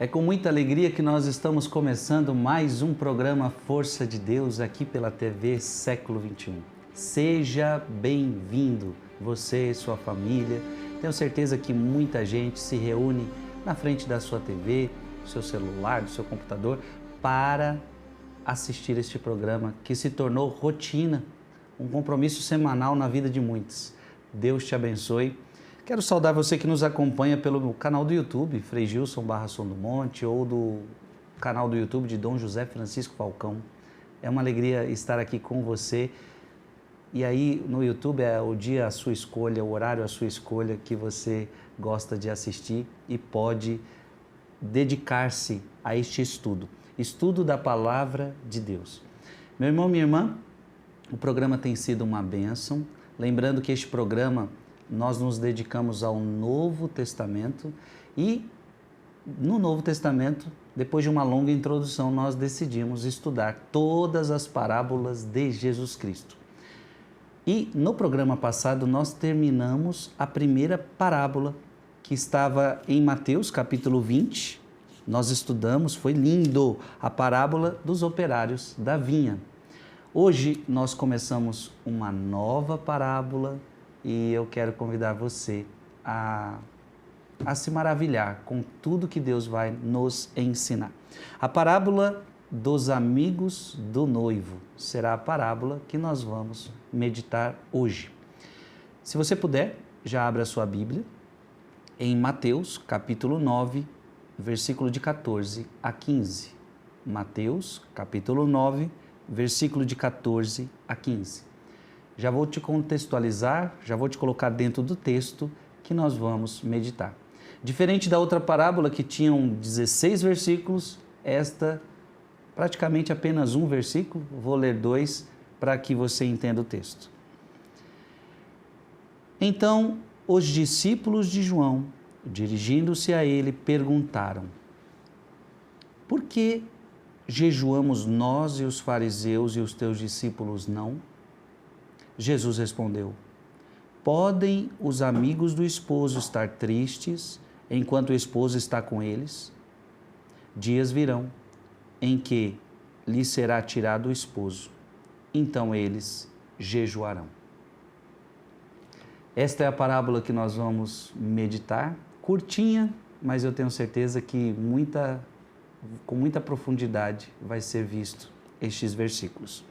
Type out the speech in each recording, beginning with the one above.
É com muita alegria que nós estamos começando mais um programa Força de Deus aqui pela TV Século XXI. Seja bem-vindo, você e sua família. Tenho certeza que muita gente se reúne na frente da sua TV, do seu celular, do seu computador, para assistir este programa que se tornou rotina, um compromisso semanal na vida de muitos. Deus te abençoe. Quero saudar você que nos acompanha pelo canal do YouTube, Frei Gilson / Som do Monte, ou do canal do YouTube de Dom José Francisco Falcão. É uma alegria estar aqui com você. E aí no YouTube é o dia à sua escolha, o horário à sua escolha que você gosta de assistir e pode dedicar-se a este estudo da Palavra de Deus. Meu irmão, minha irmã, o programa tem sido uma bênção. Lembrando que este programa nós nos dedicamos ao Novo Testamento e no Novo Testamento, depois de uma longa introdução, nós decidimos estudar todas as parábolas de Jesus Cristo. E no programa passado nós terminamos a primeira parábola que estava em Mateus capítulo 20. Nós estudamos, foi lindo, a parábola dos operários da vinha. Hoje nós começamos uma nova parábola e eu quero convidar você a se maravilhar com tudo que Deus vai nos ensinar. A parábola dos amigos do noivo será a parábola que nós vamos meditar hoje. Se você puder, já abra a sua Bíblia em Mateus capítulo 9, versículo de 14 a 15. Mateus capítulo 9, versículo de 14 a 15. Já vou te contextualizar, já vou te colocar dentro do texto que nós vamos meditar. Diferente da outra parábola que tinham 16 versículos, esta praticamente apenas um versículo, vou ler 2 para que você entenda o texto. Então, os discípulos de João, dirigindo-se a ele, perguntaram: por que jejuamos nós e os fariseus e os teus discípulos não? Jesus respondeu: podem os amigos do esposo estar tristes enquanto o esposo está com eles? Dias virão em que lhes será tirado o esposo, então eles jejuarão. Esta é a parábola que nós vamos meditar, curtinha, mas eu tenho certeza que com muita profundidade vai ser visto estes versículos.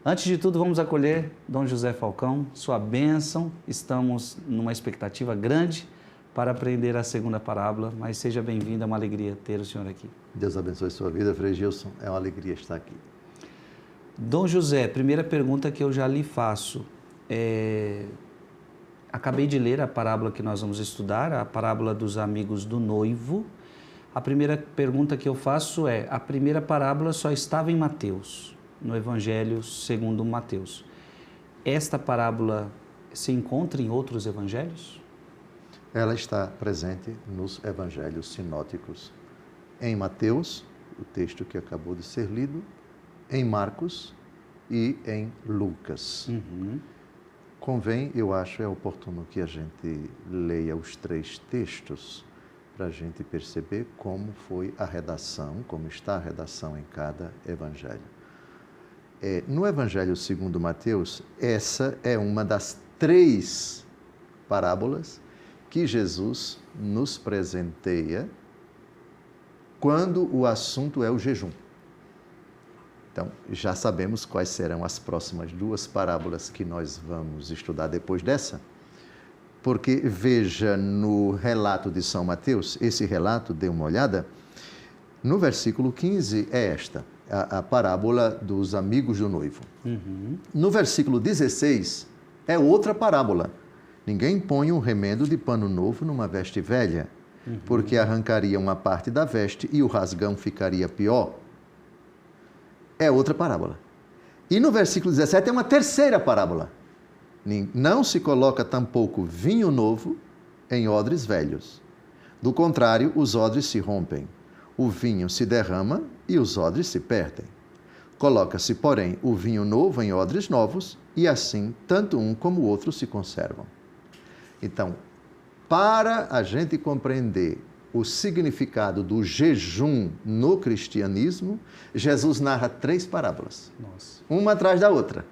Antes de tudo, vamos acolher Dom José Falcão, sua bênção. Estamos numa expectativa grande para aprender a segunda parábola, mas seja bem-vindo, é uma alegria ter o senhor aqui. Deus abençoe sua vida, Frei Gilson, é uma alegria estar aqui. Dom José, primeira pergunta que eu já lhe faço. Acabei de ler a parábola que nós vamos estudar, a parábola dos amigos do noivo. A primeira pergunta que eu faço é: a primeira parábola só estava em Mateus, no Evangelho segundo Mateus. Esta parábola se encontra em outros evangelhos? Ela está presente nos evangelhos sinóticos. Em Mateus, o texto que acabou de ser lido, em Marcos e em Lucas. Convém, eu acho, é oportuno que a gente leia os 3 textos para a gente perceber como foi a redação, como está a redação em cada evangelho. No Evangelho segundo Mateus, essa é uma das 3 parábolas que Jesus nos presenteia quando o assunto é o jejum. Então, já sabemos quais serão as próximas 2 parábolas que nós vamos estudar depois dessa, porque veja no relato de São Mateus, esse relato, dê uma olhada, no versículo 15 é esta: a parábola dos amigos do noivo. No versículo 16 é outra parábola. Ninguém põe um remendo de pano novo numa veste velha, porque arrancaria uma parte da veste e o rasgão ficaria pior. É outra parábola. E no versículo 17 é uma terceira parábola. Não se coloca tampouco vinho novo em odres velhos. Do contrário, os odres se rompem. O vinho se derrama e os odres se perdem. Coloca-se, porém, o vinho novo em odres novos e assim tanto um como o outro se conservam. Então, para a gente compreender o significado do jejum no cristianismo, Jesus narra 3 parábolas. Nossa. Uma atrás da outra.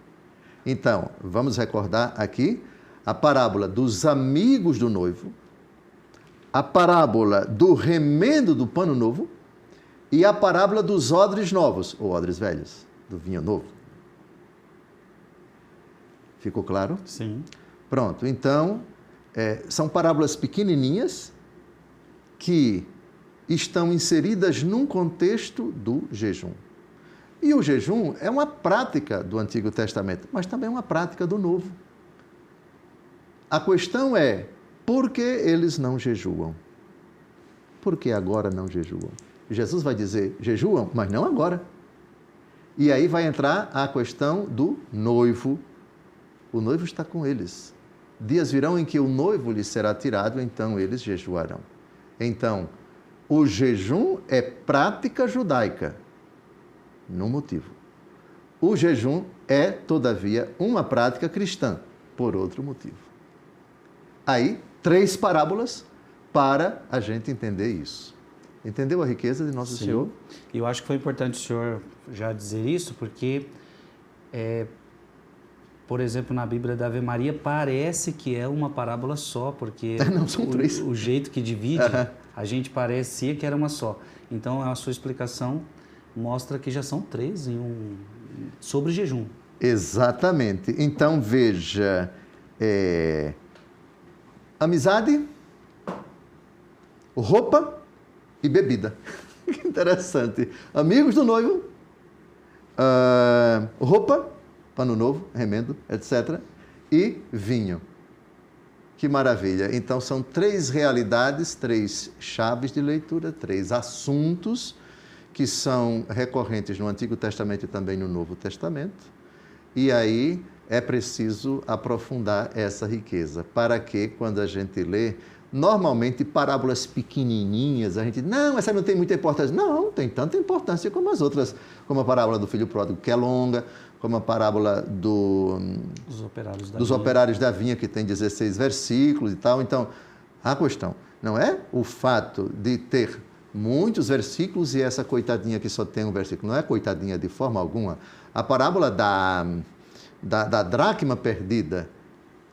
Então, vamos recordar aqui a parábola dos amigos do noivo, a parábola do remendo do pano novo e a parábola dos odres novos, ou odres velhos, do vinho novo. Ficou claro? Sim. Pronto, então, são parábolas pequenininhas que estão inseridas num contexto do jejum. E o jejum é uma prática do Antigo Testamento, mas também é uma prática do Novo. A questão é, por que eles não jejuam? Por que agora não jejuam? Jesus vai dizer, jejuam, mas não agora. E aí vai entrar a questão do noivo. O noivo está com eles. Dias virão em que o noivo lhes será tirado, então eles jejuarão. Então, o jejum é prática judaica, no motivo. O jejum é, todavia, uma prática cristã, por outro motivo. Aí, 3 parábolas para a gente entender isso. Entendeu a riqueza de Nosso Senhor? E eu acho que foi importante o senhor já dizer isso, porque, por exemplo, na Bíblia da Ave Maria, parece que é uma parábola só, porque não, são 3. O jeito que divide, a gente parecia que era uma só. Então, a sua explicação mostra que já são 3 sobre jejum. Exatamente. Então, veja, amizade, roupa e bebida. Que interessante. Amigos do noivo, roupa, pano novo, remendo, etc. E vinho. Que maravilha. Então, são 3 realidades, 3 chaves de leitura, 3 assuntos que são recorrentes no Antigo Testamento e também no Novo Testamento. E aí é preciso aprofundar essa riqueza, para que, quando a gente lê, normalmente parábolas pequenininhas, a gente não, essa não tem muita importância. Não, tem tanta importância como as outras, como a parábola do filho pródigo, que é longa, como a parábola dos operários da vinha, que tem 16 versículos e tal. Então, a questão não é o fato de ter muitos versículos e essa coitadinha que só tem um versículo. Não é coitadinha de forma alguma. A parábola da dracma perdida,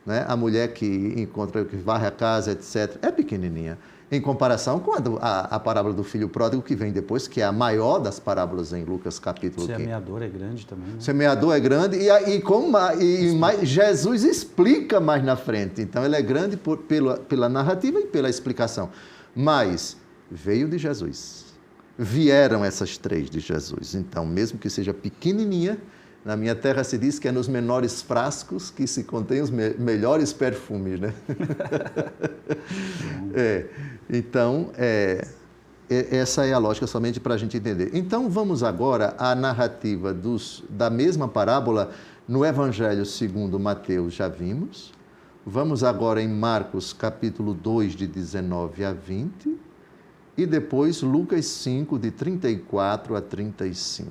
né? A mulher que encontra, que varre a casa, etc., é pequenininha. Em comparação com a parábola do filho pródigo, que vem depois, que é a maior das parábolas em Lucas capítulo 15. O semeador é grande também, né? O semeador é grande e Jesus explica mais na frente. Então, ele é grande pela narrativa e pela explicação. Mas veio de Jesus. Vieram essas 3 de Jesus. Então, mesmo que seja pequenininha, na minha terra se diz que é nos menores frascos que se contém os melhores perfumes, né? Então, essa é a lógica somente para a gente entender. Então, vamos agora à narrativa da mesma parábola no Evangelho segundo Mateus, já vimos. Vamos agora em Marcos, capítulo 2, de 19 a 20. E depois Lucas 5, de 34 a 35.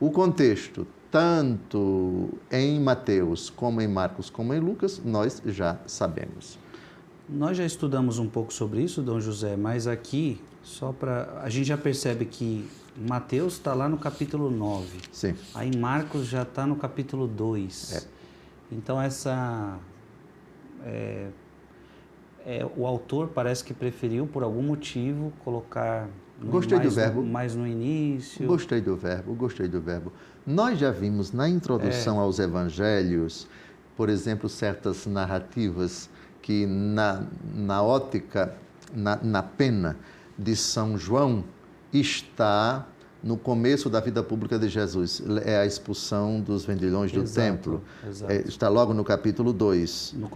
O contexto, tanto em Mateus, como em Marcos, como em Lucas, nós já sabemos. Nós já estudamos um pouco sobre isso, Dom José, mas aqui, a gente já percebe que Mateus está lá no capítulo 9. Sim. Aí Marcos já está no capítulo 2. Então, o autor parece que preferiu, por algum motivo, colocar mais no início. Gostei do verbo. Nós já vimos na introdução aos evangelhos, por exemplo, certas narrativas que na ótica, na pena de São João, está no começo da vida pública de Jesus. É a expulsão dos vendilhões do templo. Exato. Está logo no capítulo 2. No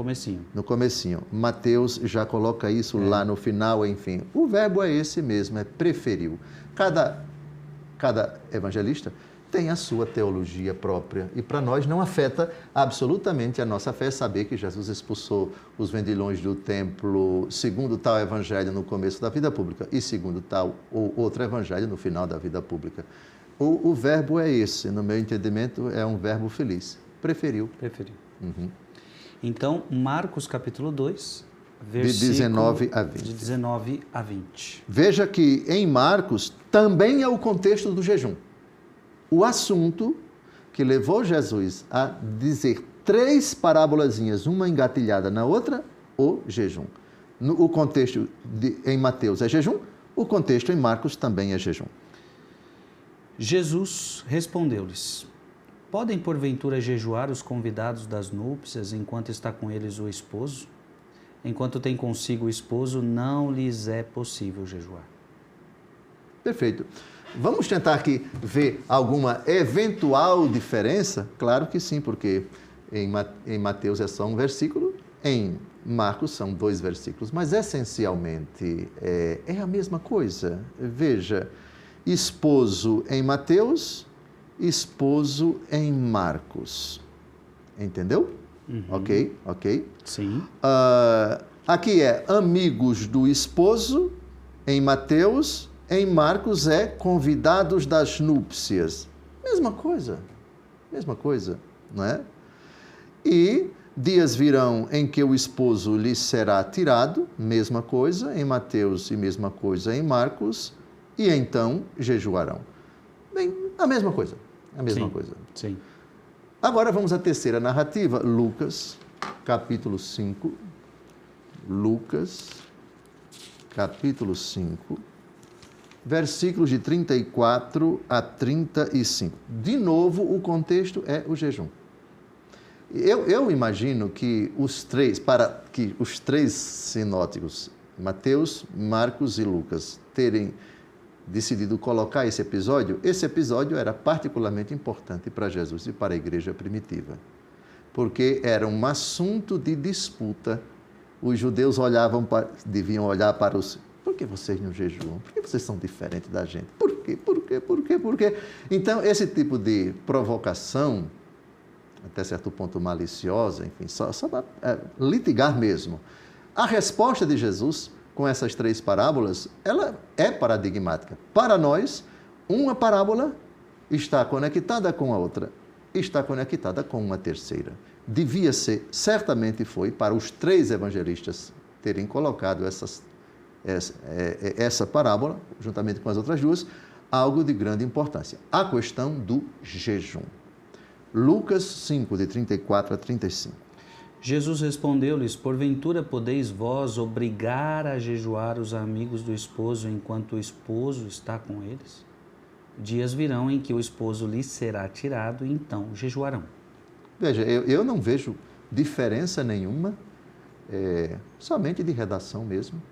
comecinho. Mateus já coloca isso lá no final, enfim. O verbo é esse mesmo, preferiu. Cada evangelista tem a sua teologia própria. E para nós não afeta absolutamente a nossa fé saber que Jesus expulsou os vendilhões do templo segundo tal evangelho no começo da vida pública e segundo tal ou outro evangelho no final da vida pública. O verbo é esse, no meu entendimento, é um verbo feliz. Preferiu. Então, Marcos capítulo 2, de 19 a 20. De 19 a 20. Veja que em Marcos também é o contexto do jejum. O assunto que levou Jesus a dizer 3 parabolazinhas, uma engatilhada na outra, o jejum. O contexto em Mateus é jejum, o contexto em Marcos também é jejum. Jesus respondeu-lhes: podem porventura jejuar os convidados das núpcias enquanto está com eles o esposo? Enquanto tem consigo o esposo, não lhes é possível jejuar. Perfeito. Vamos tentar aqui ver alguma eventual diferença? Claro que sim, porque em Mateus é só um versículo, em Marcos são 2 versículos, mas essencialmente é a mesma coisa. Veja, esposo em Mateus, esposo em Marcos. Entendeu? Uhum. Ok. Sim. Aqui é amigos do esposo em Mateus, em Marcos é convidados das núpcias. Mesma coisa, não é? E dias virão em que o esposo lhe será tirado, mesma coisa em Mateus e mesma coisa em Marcos, e então jejuarão. Bem, a mesma coisa. Sim. Agora vamos à terceira narrativa, Lucas, capítulo 5. Lucas, capítulo 5, versículos de 34 a 35. De novo, o contexto é o jejum. Eu imagino que para que os 3 sinóticos, Mateus, Marcos e Lucas, terem decidido colocar esse episódio era particularmente importante para Jesus e para a igreja primitiva, porque era um assunto de disputa. Os judeus deviam olhar para os... Por que vocês não jejuam? Por que vocês são diferentes da gente? Por quê? Então, esse tipo de provocação, até certo ponto maliciosa, enfim, só para litigar mesmo. A resposta de Jesus com essas 3 parábolas, ela é paradigmática. Para nós, uma parábola está conectada com a outra, está conectada com uma terceira. Devia ser, certamente foi, para os 3 evangelistas terem colocado essa parábola, juntamente com as outras 2, algo de grande importância. A questão do jejum. Lucas 5, de 34 a 35. Jesus respondeu-lhes: porventura podeis vós obrigar a jejuar os amigos do esposo enquanto o esposo está com eles? Dias virão em que o esposo lhes será tirado e então jejuarão. Veja, eu não vejo diferença nenhuma, somente de redação mesmo.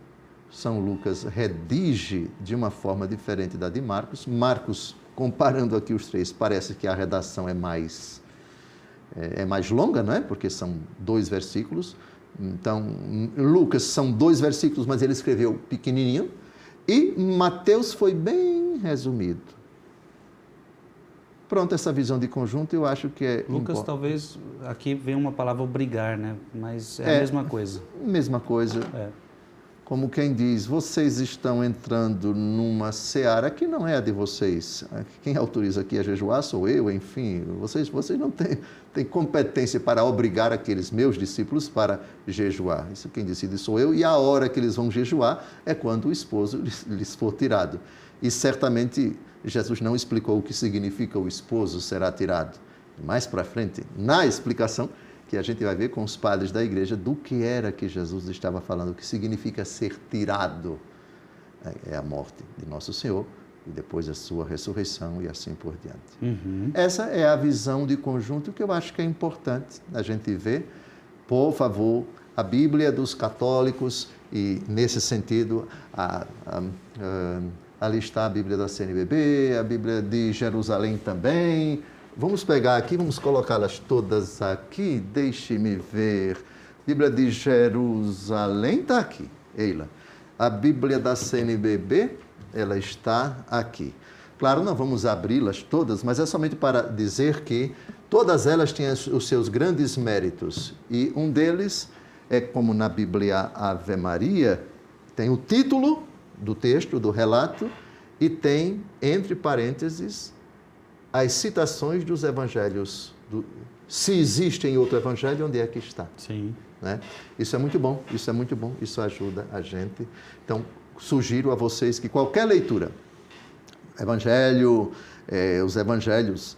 São Lucas redige de uma forma diferente da de Marcos. Marcos, comparando aqui os 3, parece que a redação é mais longa, não é? Porque são 2 versículos. Então, Lucas são 2 versículos, mas ele escreveu pequenininho. E Mateus foi bem resumido. Pronto, essa visão de conjunto eu acho que é... Lucas talvez, aqui vem uma palavra obrigar, né? Mas é a mesma coisa. Mesma coisa. Como quem diz, vocês estão entrando numa seara que não é a de vocês. Quem autoriza aqui a jejuar sou eu, enfim. Vocês não têm competência para obrigar aqueles meus discípulos para jejuar. Isso quem decide sou eu. E a hora que eles vão jejuar é quando o esposo lhes for tirado. E certamente Jesus não explicou o que significa o esposo será tirado. Mais para frente, na explicação, que a gente vai ver com os padres da igreja do que era que Jesus estava falando, o que significa ser tirado. É a morte de Nosso Senhor e depois a sua ressurreição e assim por diante. Uhum. Essa é a visão de conjunto que eu acho que é importante a gente ver. Por favor, a Bíblia dos católicos e, nesse sentido, ali está a Bíblia da CNBB, a Bíblia de Jerusalém também. Vamos pegar aqui, vamos colocá-las todas aqui. Deixe-me ver. Bíblia de Jerusalém está aqui, Eila. A Bíblia da CNBB, ela está aqui. Claro, não vamos abri-las todas, mas é somente para dizer que todas elas têm os seus grandes méritos. E um deles é, como na Bíblia Ave Maria, tem o título do texto, do relato, e tem, entre parênteses, as citações dos evangelhos. Se existe em outro evangelho, onde é que está? Sim. né? Isso é muito bom, isso é muito bom, isso ajuda a gente. Então, sugiro a vocês que qualquer leitura, os evangelhos,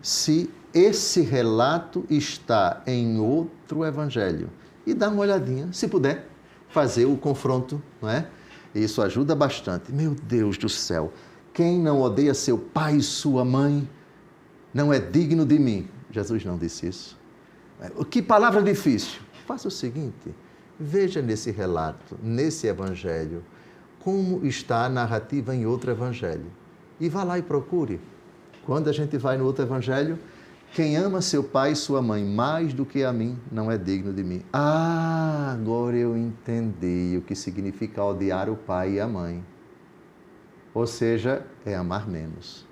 se esse relato está em outro evangelho, e dá uma olhadinha, se puder, fazer o confronto, não é? Isso ajuda bastante. Meu Deus do céu, quem não odeia seu pai e sua mãe não é digno de mim. Jesus não disse isso. Que palavra difícil. Faça o seguinte, veja nesse relato, nesse evangelho, como está a narrativa em outro evangelho. E vá lá e procure. Quando a gente vai no outro evangelho, quem ama seu pai e sua mãe mais do que a mim, não é digno de mim. Ah, agora eu entendi o que significa odiar o pai e a mãe. Ou seja, é amar menos.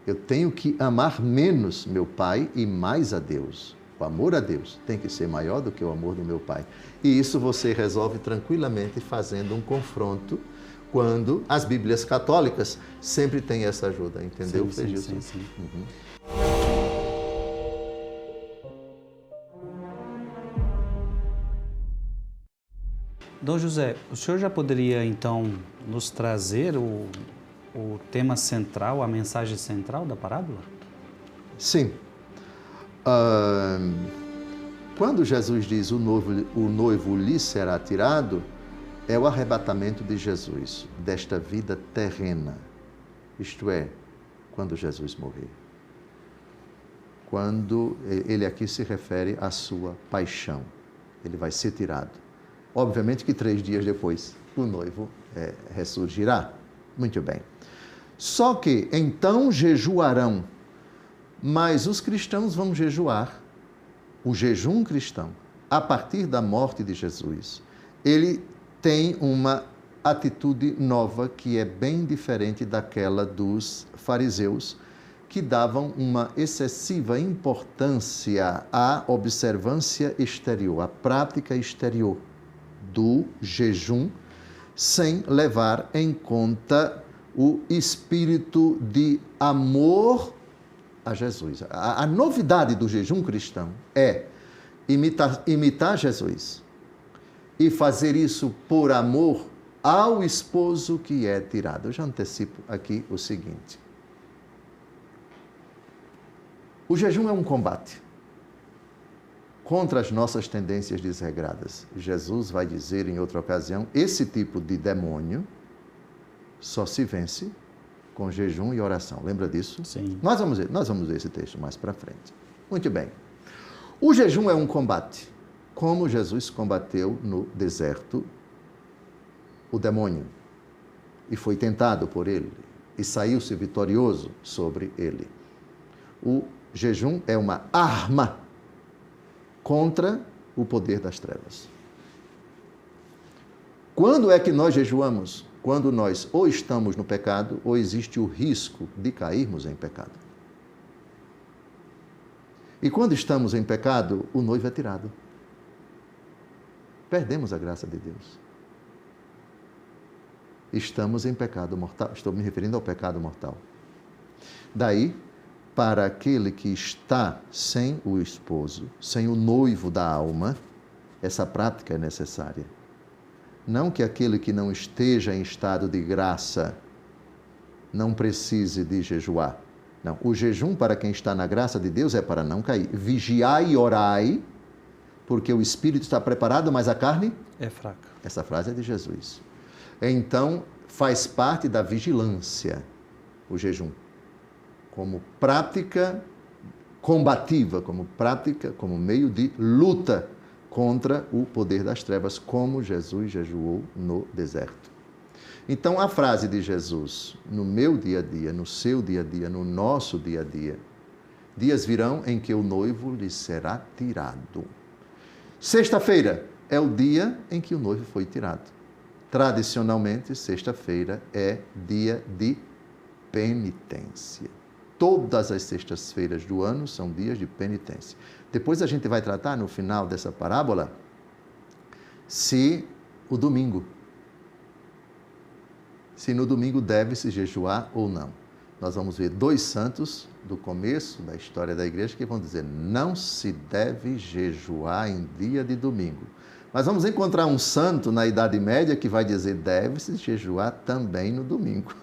Eu tenho que amar menos meu pai e mais a Deus. O amor a Deus tem que ser maior do que o amor do meu pai. E isso você resolve tranquilamente fazendo um confronto quando as Bíblias católicas sempre têm essa ajuda, entendeu? Sim. Uhum. Dom José, o senhor já poderia então nos trazer o tema central, a mensagem central da parábola? Sim. Quando Jesus diz o noivo lhe será tirado, é o arrebatamento de Jesus desta vida terrena. Isto é, quando Jesus morrer. Quando ele aqui se refere à sua paixão. Ele vai ser tirado. Obviamente que 3 dias depois o noivo ressurgirá. Muito bem. Só que então jejuarão, mas os cristãos vão jejuar. O jejum cristão, a partir da morte de Jesus, ele tem uma atitude nova que é bem diferente daquela dos fariseus, que davam uma excessiva importância à observância exterior, à prática exterior do jejum, sem levar em conta o espírito de amor a Jesus. A novidade do jejum cristão é imitar Jesus e fazer isso por amor ao esposo que é tirado. Eu já antecipo aqui o seguinte. O jejum é um combate contra as nossas tendências desregradas. Jesus vai dizer em outra ocasião, esse tipo de demônio só se vence com jejum e oração. Lembra disso? Sim. Nós vamos ver esse texto mais para frente. Muito bem. O jejum é um combate, como Jesus combateu no deserto o demônio e foi tentado por ele e saiu-se vitorioso sobre ele. O jejum é uma arma contra o poder das trevas. Quando é que nós jejuamos? Quando nós ou estamos no pecado ou existe o risco de cairmos em pecado. E quando estamos em pecado, o noivo é tirado. Perdemos a graça de Deus. Estamos em pecado mortal. Estou me referindo ao pecado mortal. Daí, para aquele que está sem o esposo, sem o noivo da alma, essa prática é necessária. Não que aquele que não esteja em estado de graça não precise de jejuar. Não, o jejum para quem está na graça de Deus é para não cair. Vigiai e orai, porque o espírito está preparado, mas a carne é fraca. Essa frase é de Jesus. Então, faz parte da vigilância o jejum, como prática combativa, como prática, como meio de luta contra o poder das trevas, como Jesus jejuou no deserto. Então, a frase de Jesus, no meu dia a dia, no seu dia a dia, no nosso dia a dia, dias virão em que o noivo lhe será tirado. Sexta-feira é o dia em que o noivo foi tirado. Tradicionalmente, sexta-feira é dia de penitência. Todas as sextas-feiras do ano são dias de penitência. Depois a gente vai tratar, no final dessa parábola, se no domingo deve-se jejuar ou não. Nós vamos ver 2 santos do começo da história da igreja que vão dizer: não se deve jejuar em dia de domingo. Mas vamos encontrar um santo na Idade Média que vai dizer: deve-se jejuar também no domingo.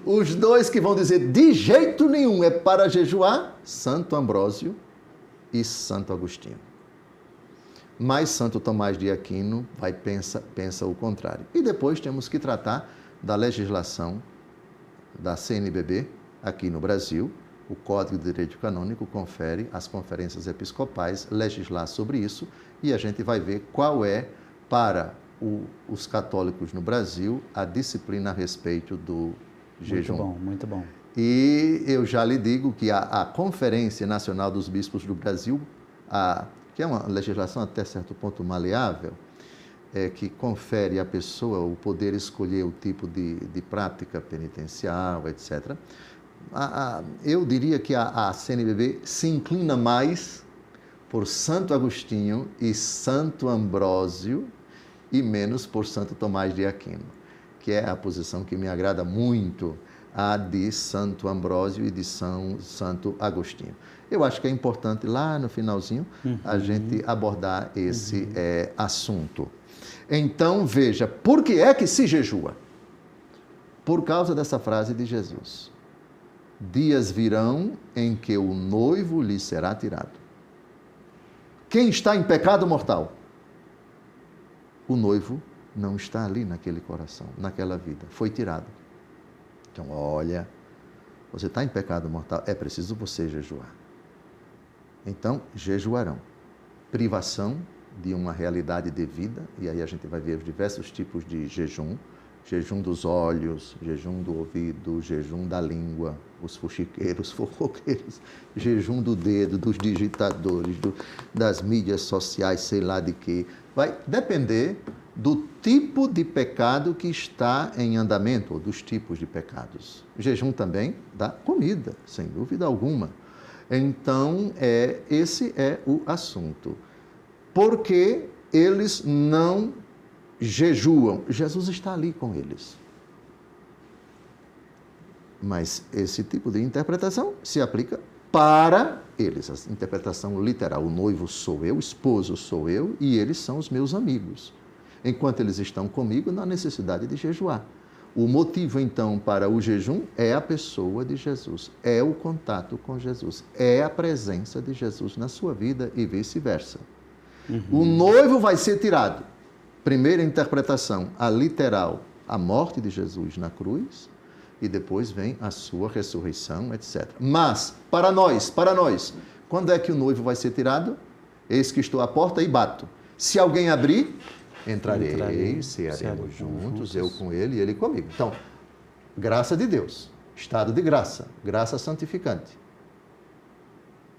Os dois que vão dizer de jeito nenhum é para jejuar, Santo Ambrósio e Santo Agostinho. Mas Santo Tomás de Aquino pensa o contrário. E depois temos que tratar da legislação da CNBB aqui no Brasil. O Código de Direito Canônico confere às conferências episcopais legislar sobre isso e a gente vai ver qual é, para os católicos no Brasil, a disciplina a respeito do jejum. Muito bom, muito bom. E eu já lhe digo que a Conferência Nacional dos Bispos do Brasil, que é uma legislação até certo ponto maleável, que confere à pessoa o poder escolher o tipo de prática penitencial, etc., eu diria que a CNBB se inclina mais por Santo Agostinho e Santo Ambrósio e menos por Santo Tomás de Aquino, que é a posição que me agrada muito, a de Santo Ambrósio e de Santo Agostinho. Eu acho que é importante lá no finalzinho a gente abordar esse assunto. Então, veja, por que é que se jejua? Por causa dessa frase de Jesus: dias virão em que o noivo lhe será tirado. Quem está em pecado mortal? O noivo não está ali naquele coração, naquela vida. Foi tirado. Então, olha, você está em pecado mortal, é preciso você jejuar. Então, jejuarão. Privação de uma realidade de vida, e aí a gente vai ver os diversos tipos de jejum. Jejum dos olhos, jejum do ouvido, jejum da língua, os fuxiqueiros, fofoqueiros, jejum do dedo, dos digitadores, das mídias sociais, sei lá de quê. Vai depender do tipo de pecado que está em andamento, ou dos tipos de pecados. Jejum também da comida, sem dúvida alguma. Então, esse é o assunto. Porque eles não jejuam? Jesus está ali com eles. Mas esse tipo de interpretação se aplica para eles. A interpretação literal: o noivo sou eu, o esposo sou eu e eles são os meus amigos. Enquanto eles estão comigo, não há necessidade de jejuar. O motivo, então, para o jejum é a pessoa de Jesus, é o contato com Jesus, é a presença de Jesus na sua vida e vice-versa. O noivo vai ser tirado. Primeira interpretação, a literal, a morte de Jesus na cruz, e depois vem a sua ressurreição, etc. Mas, para nós, quando é que o noivo vai ser tirado? Eis que estou à porta e bato. Se alguém abrir, entrarei, cearemos juntos, eu com ele e ele comigo. Então, graça de Deus, estado de graça, graça santificante.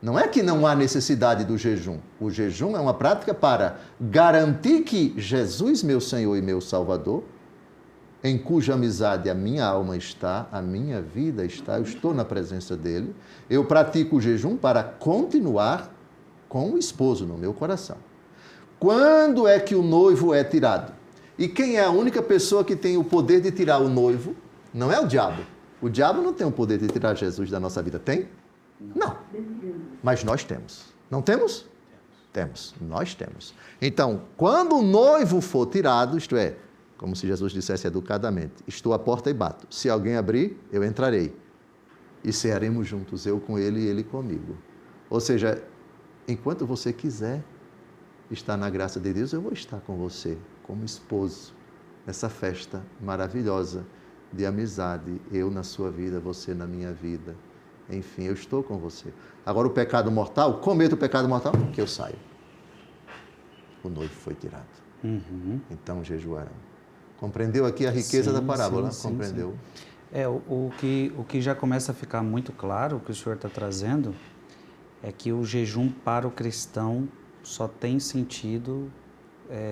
Não é que não há necessidade do jejum. O jejum é uma prática para garantir que Jesus, meu Senhor e meu Salvador, em cuja amizade a minha alma está, a minha vida está, eu estou na presença dele, eu pratico o jejum para continuar com o esposo no meu coração. Quando é que o noivo é tirado? E quem é a única pessoa que tem o poder de tirar o noivo? Não é o diabo. O diabo não tem o poder de tirar Jesus da nossa vida. Tem? Não. Mas nós temos. Não temos? Temos. Nós temos. Então, quando o noivo for tirado, isto é, como se Jesus dissesse educadamente: estou à porta e bato. Se alguém abrir, eu entrarei. E cearemos juntos, eu com ele e ele comigo. Ou seja, enquanto você quiser estar na graça de Deus, eu vou estar com você, como esposo, nessa festa maravilhosa de amizade. Eu na sua vida, você na minha vida. Enfim, eu estou com você. Agora, o pecado mortal, cometo o pecado mortal, que eu saio. O noivo foi tirado. Então, jejuarão. Compreendeu aqui a riqueza da parábola? Sim, compreendeu? Sim. O que já começa a ficar muito claro, o que o senhor está trazendo, é que o jejum para o cristão só tem sentido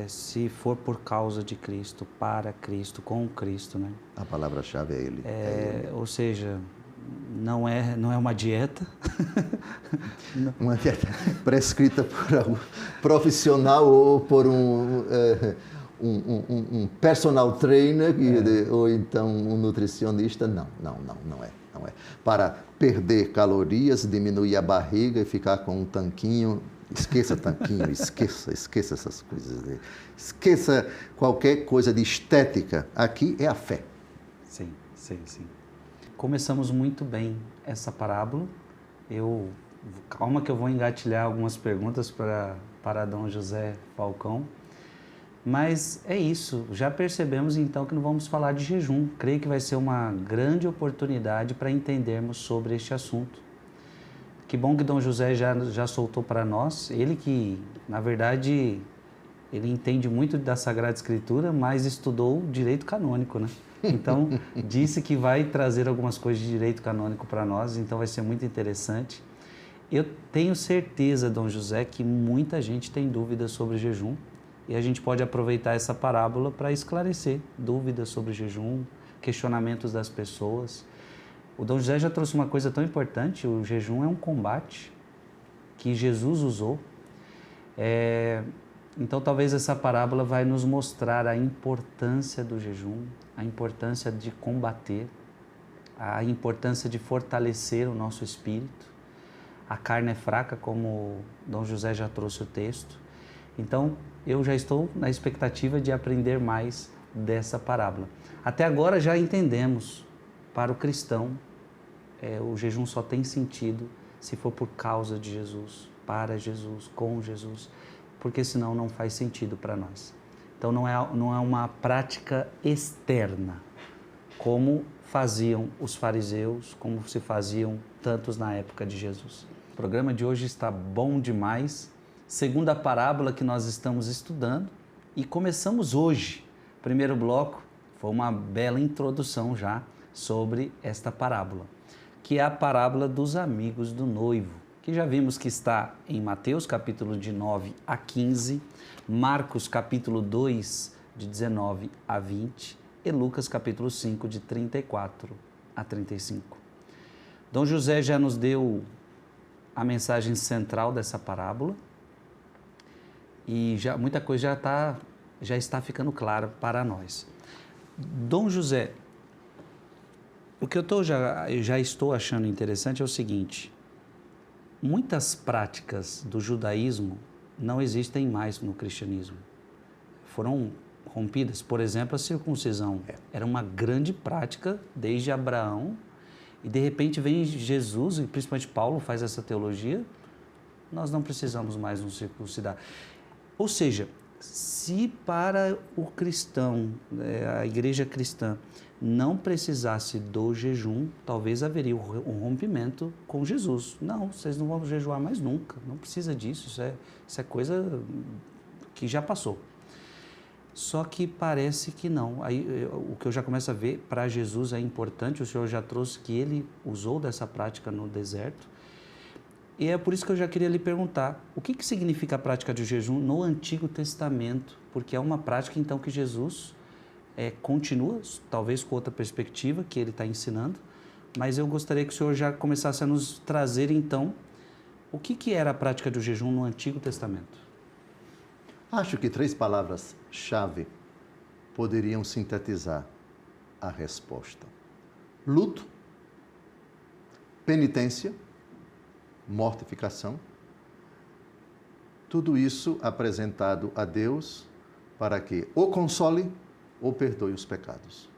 se for por causa de Cristo, para Cristo, com Cristo, né? A palavra-chave é Ele. Ou seja, não é uma dieta. Uma dieta prescrita por um profissional ou por um personal trainer ou então um nutricionista. Não é. Não é para perder calorias, diminuir a barriga e ficar com um tanquinho. Esqueça tanquinho, esqueça essas coisas. Esqueça qualquer coisa de estética. Aqui é a fé. Sim. Começamos muito bem essa parábola. Calma que eu vou engatilhar algumas perguntas para Dom José Falcão. Mas é isso, já percebemos então que não vamos falar de jejum. Creio que vai ser uma grande oportunidade para entendermos sobre este assunto. Que bom que Dom José já soltou para nós, ele que, na verdade, ele entende muito da Sagrada Escritura, mas estudou direito canônico, né? Então, disse que vai trazer algumas coisas de direito canônico para nós, então vai ser muito interessante. Eu tenho certeza, Dom José, que muita gente tem dúvidas sobre jejum e a gente pode aproveitar essa parábola para esclarecer dúvidas sobre jejum, questionamentos das pessoas. O Dom José já trouxe uma coisa tão importante, o jejum é um combate que Jesus usou. Então, talvez essa parábola vai nos mostrar a importância do jejum, a importância de combater, a importância de fortalecer o nosso espírito. A carne é fraca, como Dom José já trouxe o texto. Então, eu já estou na expectativa de aprender mais dessa parábola. Até agora já entendemos, para o cristão, o jejum só tem sentido se for por causa de Jesus, para Jesus, com Jesus, porque senão não faz sentido para nós. Então não é uma prática externa, como faziam os fariseus, como se faziam tantos na época de Jesus. O programa de hoje está bom demais, segundo a parábola que nós estamos estudando, e começamos hoje. Primeiro bloco foi uma bela introdução já sobre esta parábola, que é a parábola dos amigos do noivo, que já vimos que está em Mateus capítulo de 9 a 15, Marcos capítulo 2 de 19 a 20 e Lucas capítulo 5 de 34 a 35. Dom José já nos deu a mensagem central dessa parábola e muita coisa já está ficando clara para nós. Dom José, o que eu já estou achando interessante é o seguinte: muitas práticas do judaísmo não existem mais no cristianismo. Foram rompidas. Por exemplo, a circuncisão era uma grande prática desde Abraão e de repente vem Jesus e principalmente Paulo faz essa teologia, nós não precisamos mais nos circuncidar. Ou seja, se para o cristão, a igreja cristã, não precisasse do jejum, talvez haveria um rompimento com Jesus. Não, vocês não vão jejuar mais nunca, não precisa disso, isso é coisa que já passou. Só que parece que não. Aí, o que eu já começo a ver, para Jesus é importante, o Senhor já trouxe que ele usou dessa prática no deserto. E é por isso que eu já queria lhe perguntar, o que significa a prática de jejum no Antigo Testamento? Porque é uma prática, então, que Jesus continua, talvez com outra perspectiva que ele está ensinando, mas eu gostaria que o Senhor já começasse a nos trazer, então, o que era a prática do jejum no Antigo Testamento? Acho que 3 palavras-chave poderiam sintetizar a resposta: luto, penitência, mortificação. Tudo isso apresentado a Deus para que o console ou perdoe os pecados.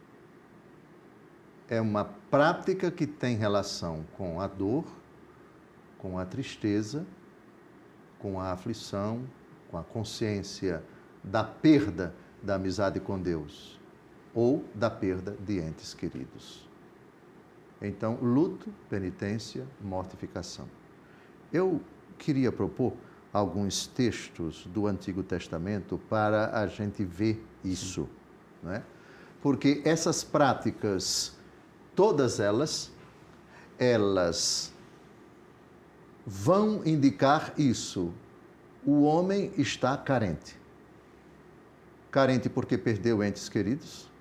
É uma prática que tem relação com a dor, com a tristeza, com a aflição, com a consciência da perda da amizade com Deus ou da perda de entes queridos. Então, luto, penitência, mortificação. Eu queria propor alguns textos do Antigo Testamento para a gente ver isso, não é? Porque essas práticas, todas elas vão indicar isso. O homem está carente. Carente porque perdeu entes queridos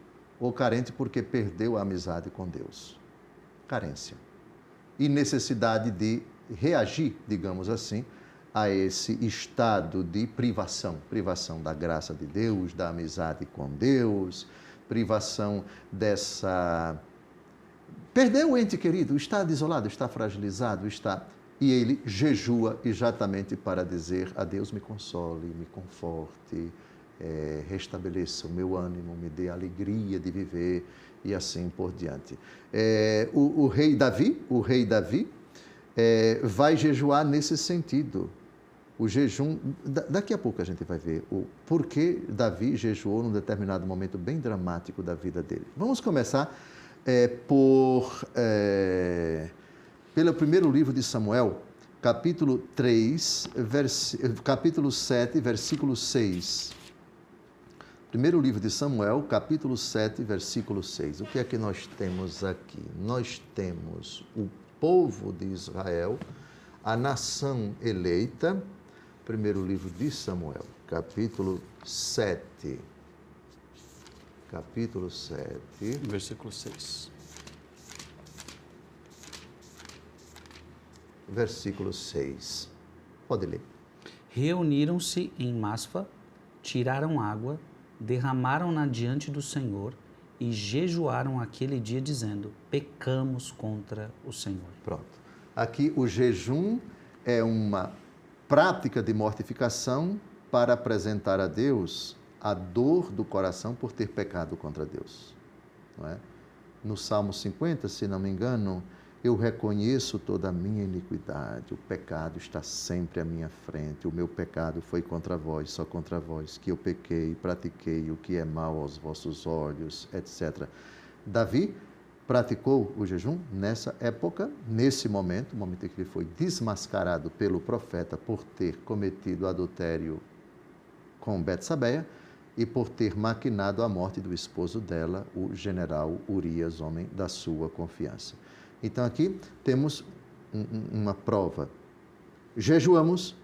ou carente porque perdeu a amizade com Deus. Carência. E necessidade de reagir, digamos assim, a esse estado de privação. Privação da graça de Deus, da amizade com Deus, privação perdeu o ente querido, está desolado, está fragilizado, está... E ele jejua exatamente para dizer a Deus: me console, me conforte, restabeleça o meu ânimo, me dê a alegria de viver e assim por diante. O rei Davi vai jejuar nesse sentido. O jejum, daqui a pouco a gente vai ver o porquê Davi jejuou num determinado momento bem dramático da vida dele. Vamos começar pelo primeiro livro de Samuel, capítulo 3, capítulo 7, versículo 6. Primeiro livro de Samuel, capítulo 7, versículo 6. O que é que nós temos aqui? Nós temos o povo de Israel, a nação eleita. Primeiro livro de Samuel, capítulo 7. Capítulo 7. Versículo 6. Versículo 6. Pode ler. Reuniram-se em Masfa, tiraram água, derramaram-na diante do Senhor e jejuaram aquele dia, dizendo: pecamos contra o Senhor. Pronto. Aqui o jejum é uma prática de mortificação para apresentar a Deus a dor do coração por ter pecado contra Deus. Não é? No Salmo 50, se não me engano, eu reconheço toda a minha iniquidade, o pecado está sempre à minha frente, o meu pecado foi contra vós, só contra vós, que eu pequei, pratiquei o que é mal aos vossos olhos, etc. Davi praticou o jejum nessa época, nesse momento, o momento em que ele foi desmascarado pelo profeta por ter cometido adultério com Betsabeia e por ter maquinado a morte do esposo dela, o general Urias, homem da sua confiança. Então, aqui temos uma prova. Jejuamos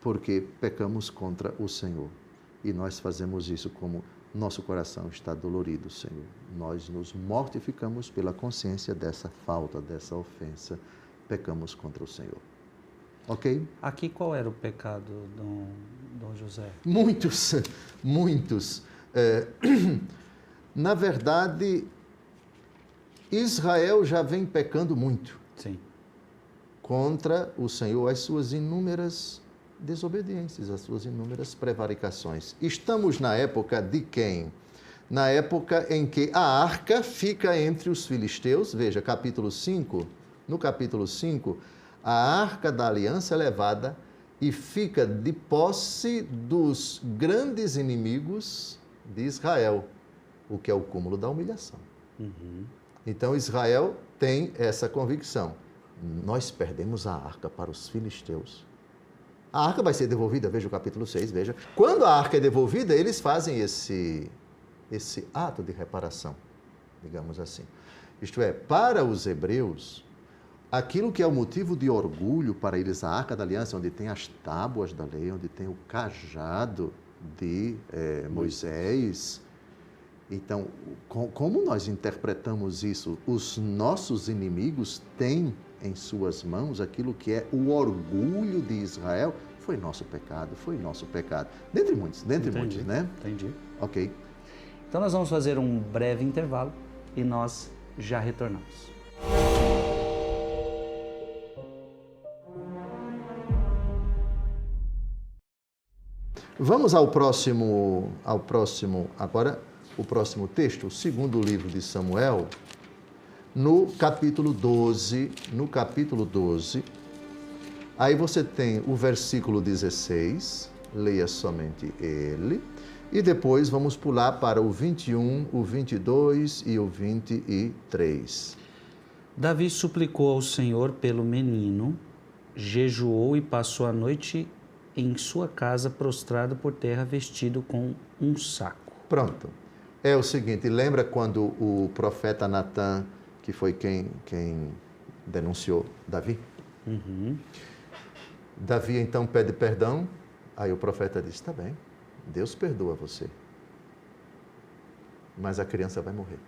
porque pecamos contra o Senhor. E nós fazemos isso como nosso coração está dolorido, Senhor. Nós nos mortificamos pela consciência dessa falta, dessa ofensa. Pecamos contra o Senhor. Ok? Aqui qual era o pecado, Dom José? Muitos. Na verdade, Israel já vem pecando muito. Sim. Contra o Senhor, as suas inúmeras desobediências, as suas inúmeras prevaricações. Estamos na época de quem? Na época em que a arca fica entre os filisteus. Veja, capítulo 5. No capítulo 5, a arca da aliança é levada e fica de posse dos grandes inimigos de Israel, o que é o cúmulo da humilhação. Uhum. Então, Israel tem essa convicção. Nós perdemos a arca para os filisteus. A arca vai ser devolvida, veja o capítulo 6, veja. Quando a arca é devolvida, eles fazem esse ato de reparação, digamos assim. Isto é, para os hebreus, aquilo que é o motivo de orgulho para eles, a Arca da Aliança, onde tem as tábuas da lei, onde tem o cajado de Moisés. Então, como nós interpretamos isso? Os nossos inimigos têm em suas mãos aquilo que é o orgulho de Israel. Foi nosso pecado, Dentre muitos, né? Entendi. Ok. Então nós vamos fazer um breve intervalo e nós já retornamos. Vamos ao próximo agora, o próximo texto, o segundo livro de Samuel, no capítulo 12, aí você tem o versículo 16, leia somente ele, e depois vamos pular para o 21, o 22 e o 23. Davi suplicou ao Senhor pelo menino, jejuou e passou a noite em sua casa, prostrado por terra, vestido com um saco. Pronto. É o seguinte, lembra quando o profeta Natã, que foi quem denunciou Davi? Uhum. Davi então pede perdão, aí o profeta diz, está bem, Deus perdoa você, mas a criança vai morrer.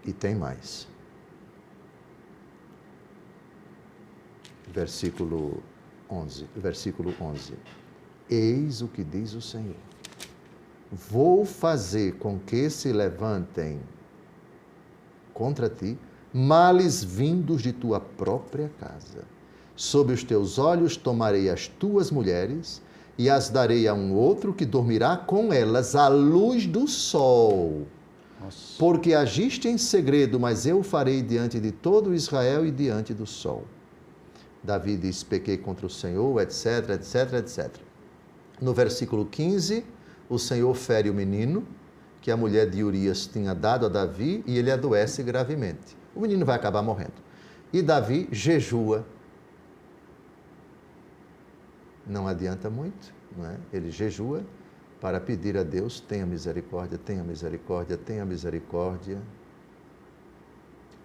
E tem mais. Versículo 11. Eis o que diz o Senhor. Vou fazer com que se levantem contra ti males vindos de tua própria casa. Sob os teus olhos tomarei as tuas mulheres e as darei a um outro que dormirá com elas à luz do sol. Nossa. Porque agiste em segredo, mas eu o farei diante de todo Israel e diante do sol. Davi diz, pequei contra o Senhor, etc, etc, etc. No versículo 15, o Senhor fere o menino, que a mulher de Urias tinha dado a Davi, e ele adoece gravemente. O menino vai acabar morrendo. E Davi jejua. Não adianta muito, não é? Ele jejua para pedir a Deus, tenha misericórdia, tenha misericórdia, tenha misericórdia.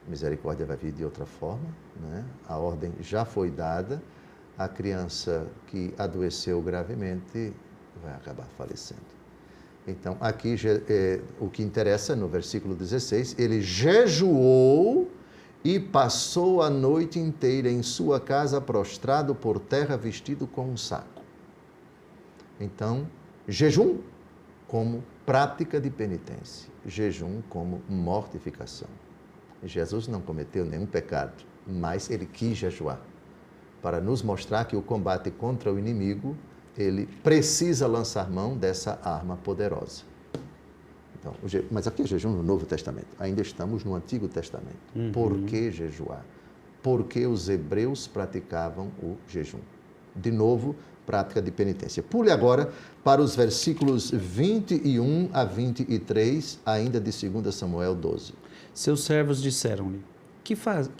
Misericórdia vai vir de outra forma, né? A ordem já foi dada, a criança que adoeceu gravemente vai acabar falecendo. Então, aqui o que interessa no versículo 16, ele jejuou e passou a noite inteira em sua casa prostrado por terra, vestido com um saco. Então, jejum como prática de penitência, jejum como mortificação. Jesus não cometeu nenhum pecado, mas ele quis jejuar, para nos mostrar que o combate contra o inimigo, ele precisa lançar mão dessa arma poderosa. Então, mas aqui é jejum no Novo Testamento, ainda estamos no Antigo Testamento. Por que jejuar? Porque os hebreus praticavam o jejum. De novo, prática de penitência. Pule agora para os versículos 21 a 23, ainda de 2 Samuel 12. Seus servos disseram-lhe, que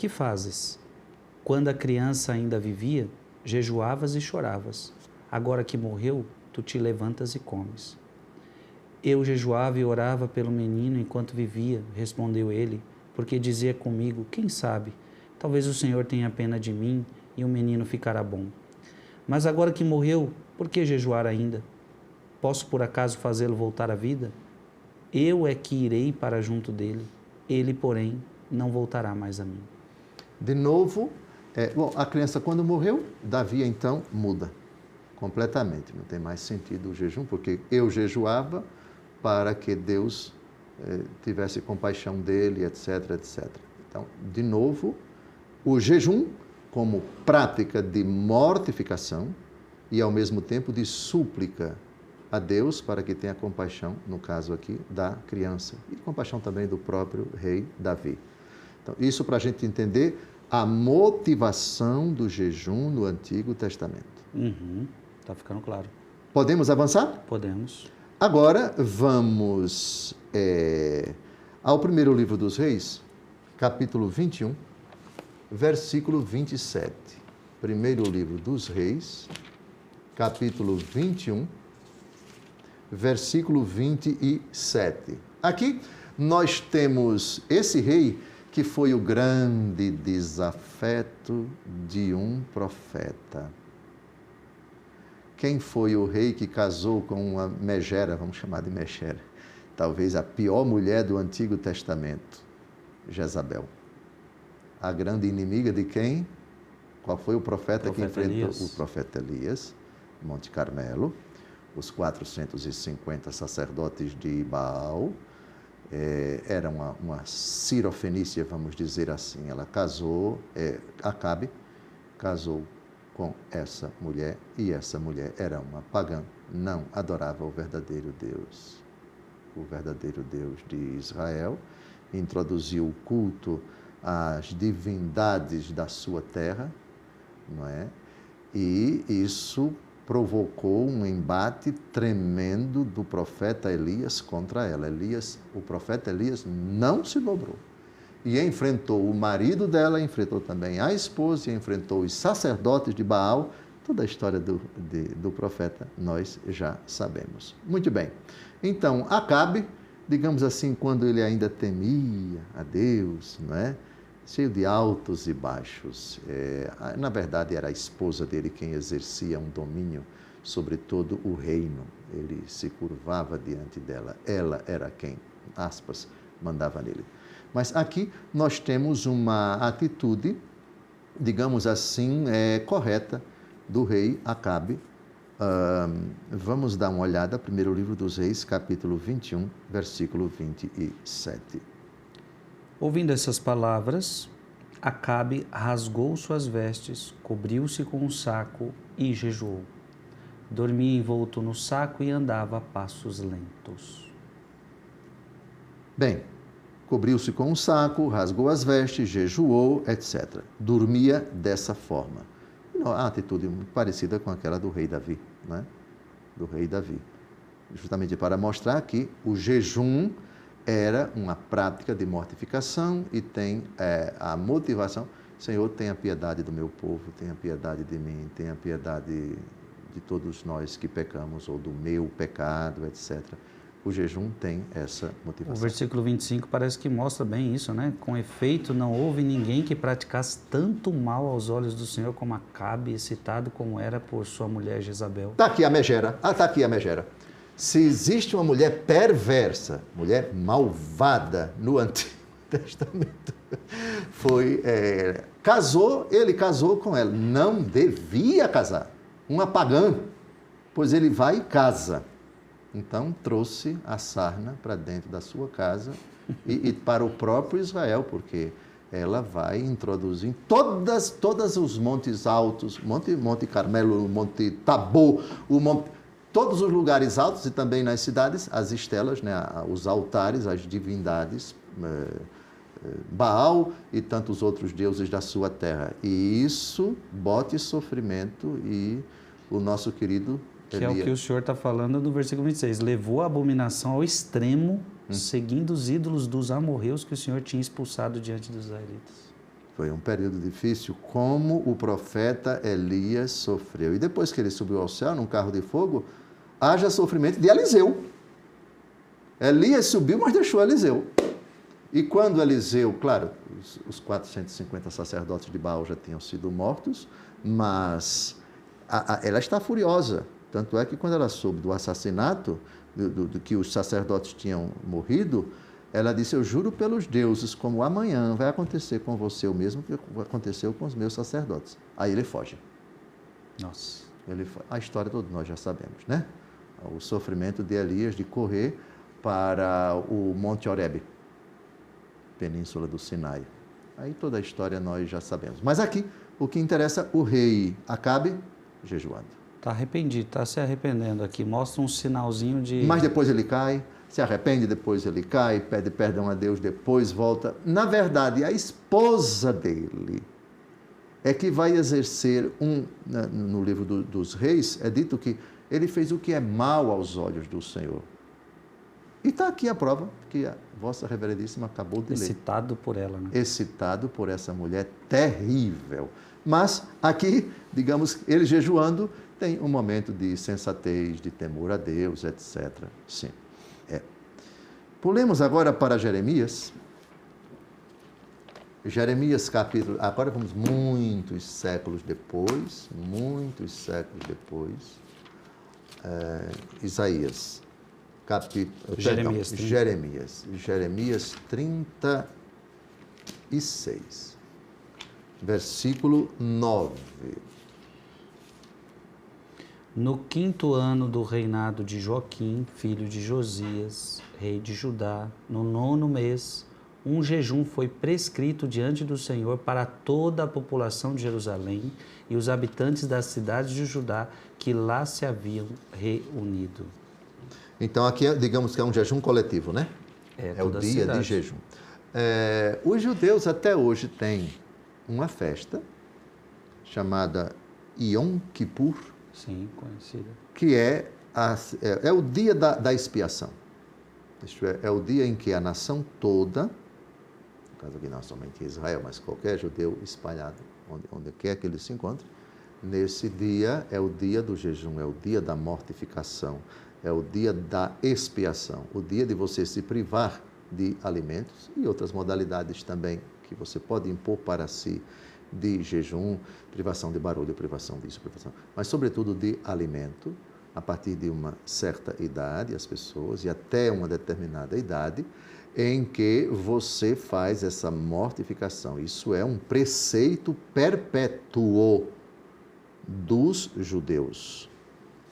fazes? Quando a criança ainda vivia, jejuavas e choravas. Agora que morreu, tu te levantas e comes. Eu jejuava e orava pelo menino enquanto vivia, respondeu ele, porque dizia comigo, quem sabe, talvez o Senhor tenha pena de mim e o menino ficará bom. Mas agora que morreu, por que jejuar ainda? Posso por acaso fazê-lo voltar à vida? Eu é que irei para junto dele, ele, porém, não voltará mais a mim. De novo, a criança quando morreu, Davi então muda completamente. Não tem mais sentido o jejum, porque eu jejuava para que Deus tivesse compaixão dele, etc, etc. Então, de novo, o jejum como prática de mortificação e, ao mesmo tempo, de súplica a Deus para que tenha compaixão, no caso aqui, da criança. E compaixão também do próprio rei Davi. Então, isso para a gente entender a motivação do jejum no Antigo Testamento. Está ficando claro. Podemos avançar? Podemos. Agora, vamos ao primeiro livro dos Reis, capítulo 21, versículo 27. Primeiro livro dos Reis, capítulo 21, versículo 27. Aqui nós temos esse rei que foi o grande desafeto de um profeta. Quem foi o rei que casou com uma megera, vamos chamar de megera, talvez a pior mulher do Antigo Testamento? Jezabel. A grande inimiga de quem? Qual foi o profeta que enfrentou? Elias. O profeta Elias, Monte Carmelo, os 450 sacerdotes de Baal. Era uma cirofenícia, vamos dizer assim. Ela casou, Acabe casou com essa mulher, e essa mulher era uma pagã, não adorava o verdadeiro Deus de Israel, introduziu o culto às divindades da sua terra, não é? E isso provocou um embate tremendo do profeta Elias contra ela. O profeta Elias não se dobrou e enfrentou o marido dela, enfrentou também a esposa, e enfrentou os sacerdotes de Baal. Toda a história do profeta nós já sabemos. Muito bem. Então, Acabe, digamos assim, quando ele ainda temia a Deus, não é? Cheio de altos e baixos. Na verdade, era a esposa dele quem exercia um domínio sobre todo o reino. Ele se curvava diante dela. Ela era quem, aspas, mandava nele. Mas aqui nós temos uma atitude, digamos assim, correta do rei Acabe. Vamos dar uma olhada, primeiro livro dos Reis, capítulo 21, versículo 27. Ouvindo essas palavras, Acabe rasgou suas vestes, cobriu-se com um saco e jejuou. Dormia envolto no saco e andava a passos lentos. Bem, cobriu-se com um saco, rasgou as vestes, jejuou, etc. Dormia dessa forma. Uma atitude muito parecida com aquela do rei Davi, né? Do rei Davi. Justamente para mostrar que o jejum era uma prática de mortificação e tem a motivação. Senhor, tenha piedade do meu povo, tenha piedade de mim, tenha piedade de todos nós que pecamos ou do meu pecado, etc. O jejum tem essa motivação. O versículo 25 parece que mostra bem isso, né? Com efeito, não houve ninguém que praticasse tanto mal aos olhos do Senhor como Acabe, excitado como era por sua mulher Jezabel. Está aqui a megera. Está aqui a megera. Se existe uma mulher perversa, mulher malvada no Antigo Testamento, ele casou com ela. Não devia casar. Uma pagã, pois ele vai e casa. Então, trouxe a sarna para dentro da sua casa e para o próprio Israel, porque ela vai introduzir em todos os montes altos, Monte Carmelo, Monte Tabor, todos os lugares altos e também nas cidades, as estelas, né, os altares, as divindades, Baal e tantos outros deuses da sua terra. E isso bote sofrimento e o nosso querido Que é o que o Senhor está falando no versículo 26. Levou a abominação ao extremo, seguindo os ídolos dos amorreus que o Senhor tinha expulsado diante dos israelitas. Foi um período difícil, como o profeta Elias sofreu. E depois que ele subiu ao céu, num carro de fogo, haja sofrimento de Eliseu. Elias subiu, mas deixou Eliseu. E quando Eliseu, claro, os 450 sacerdotes de Baal já tinham sido mortos, mas ela está furiosa. Tanto é que quando ela soube do assassinato, do que os sacerdotes tinham morrido, ela disse, eu juro pelos deuses, como amanhã vai acontecer com você o mesmo que aconteceu com os meus sacerdotes. Aí ele foge. Nossa. A história todos nós já sabemos, né? O sofrimento de Elias de correr para o Monte Horebe, península do Sinai. Aí toda a história nós já sabemos. Mas aqui, o que interessa, o rei Acabe jejuando. Está arrependido, está se arrependendo aqui. Mostra um sinalzinho de... Mas depois ele cai, se arrepende, depois ele cai, pede perdão a Deus, depois volta. Na verdade, a esposa dele é que vai exercer no livro dos reis, é dito que ele fez o que é mal aos olhos do Senhor. E está aqui a prova que a vossa reverendíssima acabou de ler. Excitado por ela, né? Excitado por essa mulher terrível. Mas aqui, digamos, ele jejuando, tem um momento de sensatez, de temor a Deus, etc. Sim, Pulemos agora para Jeremias. Jeremias capítulo... Agora vamos muitos séculos depois. Isaías. Jeremias 36. Versículo 9. No 5º ano do reinado de Joaquim, filho de Josias, rei de Judá, no 9º mês, um jejum foi prescrito diante do Senhor para toda a população de Jerusalém e os habitantes das cidades de Judá que lá se haviam reunido. Então aqui, digamos que é um jejum coletivo, né? É o dia de jejum. Os judeus até hoje têm uma festa chamada Yom Kippur. Sim, conhecida. Que é o dia da expiação. Isto é o dia em que a nação toda, no caso aqui não somente Israel, mas qualquer judeu espalhado, onde quer que ele se encontre, nesse dia é o dia do jejum, é o dia da mortificação, é o dia da expiação, o dia de você se privar de alimentos e outras modalidades também que você pode impor para si de jejum, privação de barulho, privação disso, mas sobretudo de alimento, a partir de uma certa idade, as pessoas, e até uma determinada idade, em que você faz essa mortificação. Isso é um preceito perpétuo dos judeus.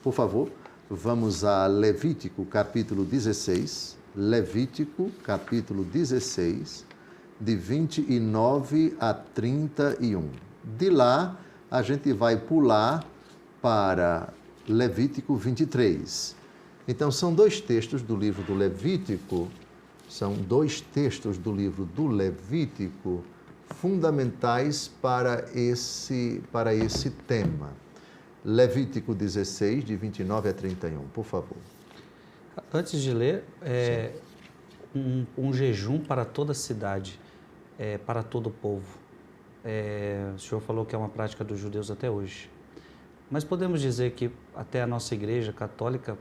Por favor, vamos a Levítico, capítulo 16. Levítico, capítulo 16, de 29 a 31. De lá, a gente vai pular para Levítico 23. Então, são dois textos do livro do Levítico, fundamentais para esse tema. Levítico 16, de 29 a 31, por favor. Antes de ler, um jejum para toda a cidade, para todo o povo. O senhor falou que é uma prática dos judeus até hoje. Mas podemos dizer que até a nossa igreja católica,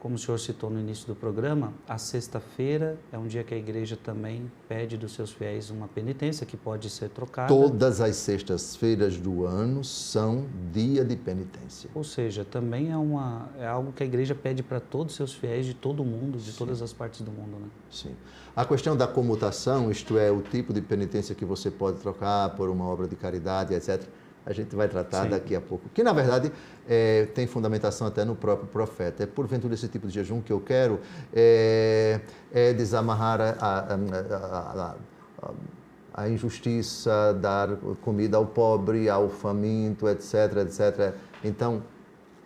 como o senhor citou no início do programa, a sexta-feira é um dia que a igreja também pede dos seus fiéis uma penitência que pode ser trocada. Todas as sextas-feiras do ano são dia de penitência. Ou seja, também é algo que a igreja pede para todos os seus fiéis de todo o mundo, de todas as partes do mundo, né? Sim. A questão da comutação, isto é, o tipo de penitência que você pode trocar por uma obra de caridade, etc., a gente vai tratar daqui a pouco. Que, na verdade, tem fundamentação até no próprio profeta. É porventura esse tipo de jejum que eu quero desamarrar a injustiça, dar comida ao pobre, ao faminto, etc., etc. Então,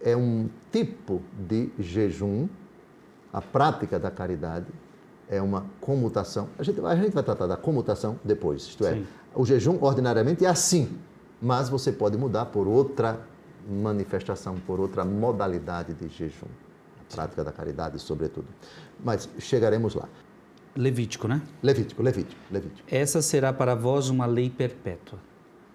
é um tipo de jejum, a prática da caridade, é uma comutação. A gente vai tratar da comutação depois, isto é, o jejum ordinariamente é assim, mas você pode mudar por outra manifestação, por outra modalidade de jejum, a prática da caridade, sobretudo. Mas chegaremos lá. Levítico, né? Levítico. Essa será para vós uma lei perpétua.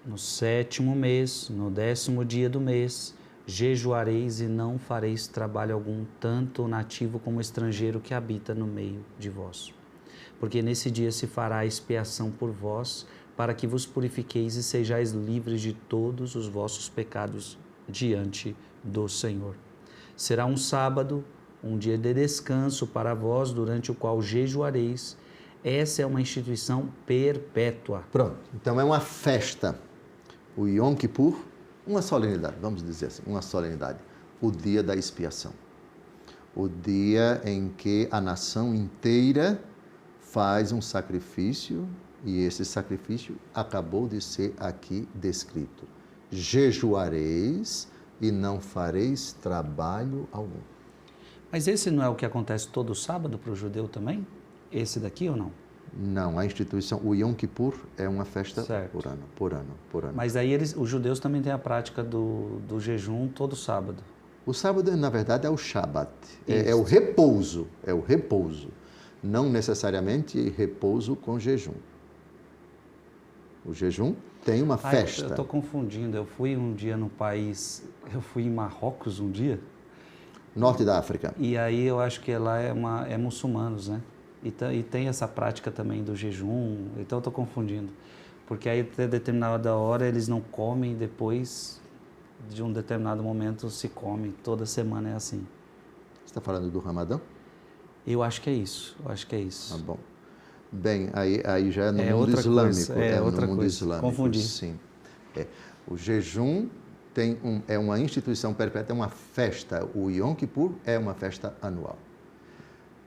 No 7º mês, no 10º dia do mês, jejuareis e não fareis trabalho algum, tanto o nativo como o estrangeiro que habita no meio de vós. Porque nesse dia se fará expiação por vós, para que vos purifiqueis e sejais livres de todos os vossos pecados diante do Senhor. Será um sábado, um dia de descanso para vós, durante o qual jejuareis. Essa é uma instituição perpétua. Pronto, então é uma festa. O Yom Kippur, uma solenidade, vamos dizer assim, uma solenidade. O dia da expiação. O dia em que a nação inteira faz um sacrifício, e esse sacrifício acabou de ser aqui descrito. Jejuareis e não fareis trabalho algum. Mas esse não é o que acontece todo sábado para o judeu também? Esse daqui ou não? Não, a instituição, o Yom Kippur é uma festa por ano. Mas aí os judeus também têm a prática do jejum todo sábado. O sábado, na verdade, é o Shabat, é o repouso, não necessariamente repouso com jejum. O jejum tem uma festa. Eu estou confundindo, eu fui um dia no país, eu fui em Marrocos um dia. Norte da África. E aí eu acho que lá é muçulmanos, né? E tem essa prática também do jejum, então eu estou confundindo. Porque aí até determinada hora eles não comem, depois de um determinado momento se come, toda semana é assim. Você está falando do Ramadã? Eu acho que é isso, Tá bom. Bem, aí já é no mundo islâmico. No mundo islâmico. Confundi. Sim. O jejum é uma instituição perpétua, é uma festa. O Yom Kippur é uma festa anual.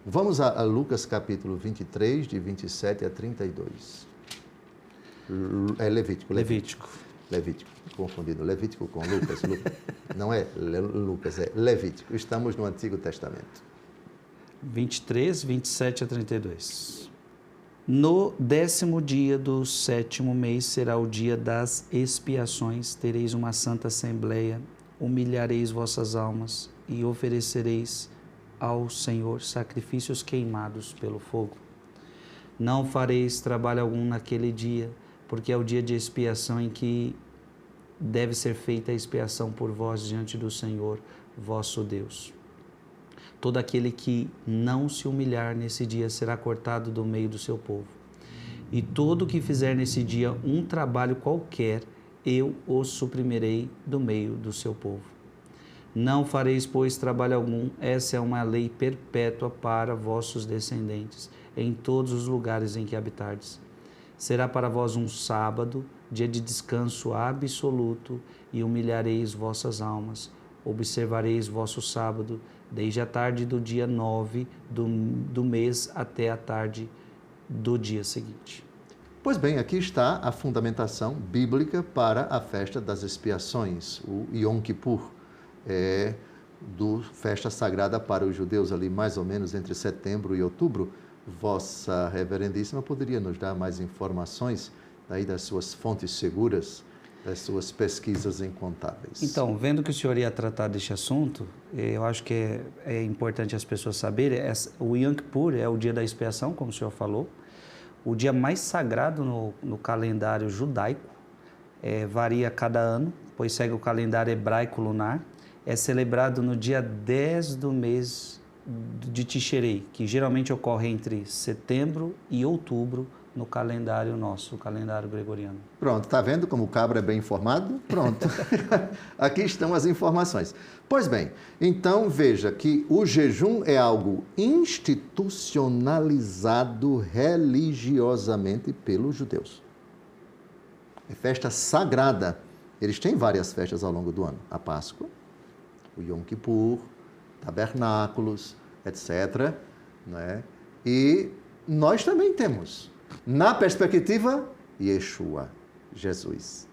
Vamos a Lucas capítulo 23, de 27 a 32. É Levítico. Confundido. Levítico com Lucas. Não é Lucas, é Levítico. Estamos no Antigo Testamento. 23, 27 a 32. No 10º dia do 7º mês será o dia das expiações. Tereis uma santa assembleia, humilhareis vossas almas e oferecereis ao Senhor sacrifícios queimados pelo fogo. Não fareis trabalho algum naquele dia, porque é o dia de expiação em que deve ser feita a expiação por vós diante do Senhor, vosso Deus. Todo aquele que não se humilhar nesse dia será cortado do meio do seu povo. E todo que fizer nesse dia um trabalho qualquer, eu o suprimirei do meio do seu povo. Não fareis, pois, trabalho algum, essa é uma lei perpétua para vossos descendentes, em todos os lugares em que habitardes. Será para vós um sábado, dia de descanso absoluto, e humilhareis vossas almas. Observareis vosso sábado, desde a tarde do dia 9 do mês até a tarde do dia seguinte. Pois bem, aqui está a fundamentação bíblica para a festa das expiações, o Yom Kippur, festa sagrada para os judeus ali mais ou menos entre setembro e outubro. Vossa Reverendíssima poderia nos dar mais informações daí das suas fontes seguras, das suas pesquisas incontáveis? Então, vendo que o senhor ia tratar deste assunto, eu acho que é importante as pessoas saberem, o Yom Kippur é o dia da expiação, como o senhor falou, o dia mais sagrado no calendário judaico, varia a cada ano, pois segue o calendário hebraico lunar, é celebrado no dia 10 do mês de Tisherei, que geralmente ocorre entre setembro e outubro no calendário nosso, o calendário gregoriano. Pronto, está vendo como o cabra é bem informado? Pronto, aqui estão as informações. Pois bem, então veja que o jejum é algo institucionalizado religiosamente pelos judeus. É festa sagrada. Eles têm várias festas ao longo do ano. A Páscoa, o Yom Kippur, tabernáculos, etc. Né? E nós também temos. Na perspectiva, Yeshua, Jesus.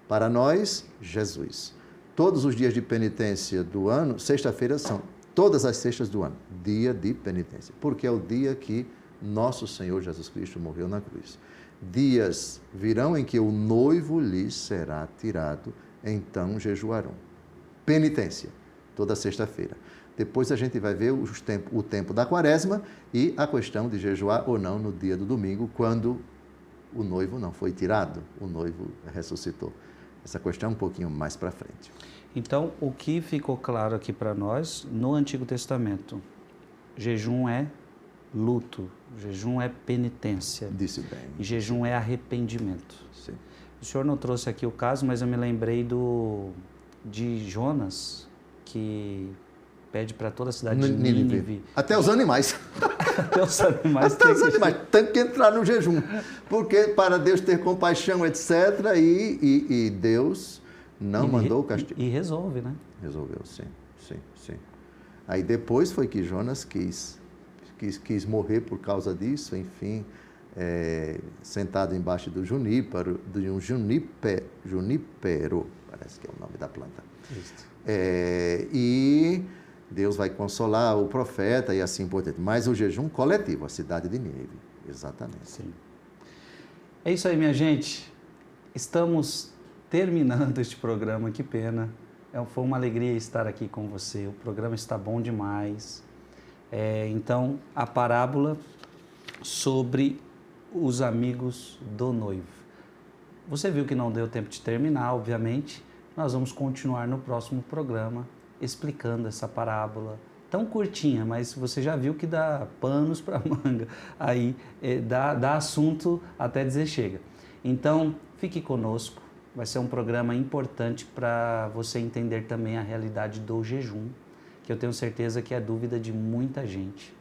Para nós, Jesus. Todos os dias de penitência do ano, sexta-feira são todas as sextas do ano, dia de penitência, porque é o dia que nosso Senhor Jesus Cristo morreu na cruz. Dias virão em que o noivo lhes será tirado, então jejuarão. Penitência, toda sexta-feira. Depois a gente vai ver o tempo da quaresma e a questão de jejuar ou não no dia do domingo, quando o noivo não foi tirado, o noivo ressuscitou. Essa questão um pouquinho mais para frente. Então, o que ficou claro aqui para nós, no Antigo Testamento, jejum é luto, jejum é penitência. Disse bem. E jejum é arrependimento. Sim. O senhor não trouxe aqui o caso, mas eu me lembrei de Jonas, que pede para toda a cidade de Nínive. Até os animais. Até os animais. Até os animais têm que entrar no jejum. Porque para Deus ter compaixão, etc. E Deus não mandou o castigo. E resolve, né? Resolveu, sim. Aí depois foi que Jonas quis morrer por causa disso, enfim, sentado embaixo do junípero, de um junípero, parece que é o nome da planta. E Deus vai consolar o profeta e assim por diante. Mas o jejum coletivo, a cidade de Nínive, exatamente. Sim. É isso aí, minha gente. Estamos terminando este programa, que pena. Foi uma alegria estar aqui com você. O programa está bom demais. Então, a parábola sobre os amigos do noivo. Você viu que não deu tempo de terminar, obviamente. Nós vamos continuar no próximo programa explicando essa parábola tão curtinha, mas você já viu que dá panos para manga. Aí dá assunto até dizer chega. Então, fique conosco. Vai ser um programa importante para você entender também a realidade do jejum, que eu tenho certeza que é dúvida de muita gente.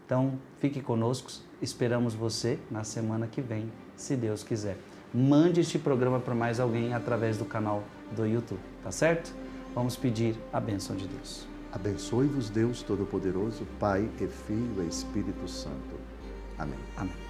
Então, fique conosco, esperamos você na semana que vem, se Deus quiser. Mande este programa para mais alguém através do canal do YouTube, tá certo? Vamos pedir a bênção de Deus. Abençoe-vos Deus Todo-Poderoso, Pai e Filho e Espírito Santo. Amém. Amém.